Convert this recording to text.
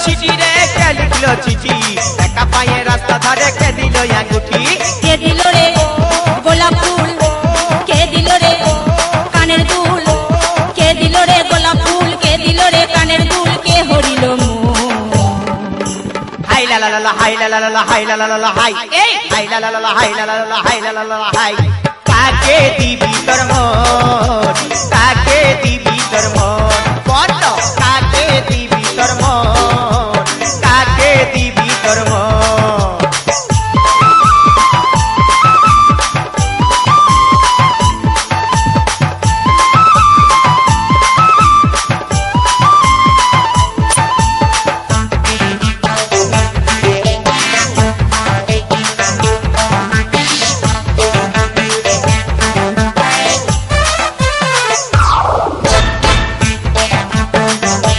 city রে কে লিখলো চিঠি একা পায়ে রাস্তা ধারে কে দিল আঙ্গুঠি কে দিল রে গোলাপ ফুল কে দিল রে কানের দুল কে দিল রে গোলাপ ফুল কে দিল রে কানের দুল কে হরিল হাই লা লা লা হাই লা লা লা হাই লা লা লা হাই এই হাই লা লা লা হাই লা লা লা হাই লা লা লা হাই কাকে দিবি তোর মন কাকে দিবি তোর মন বল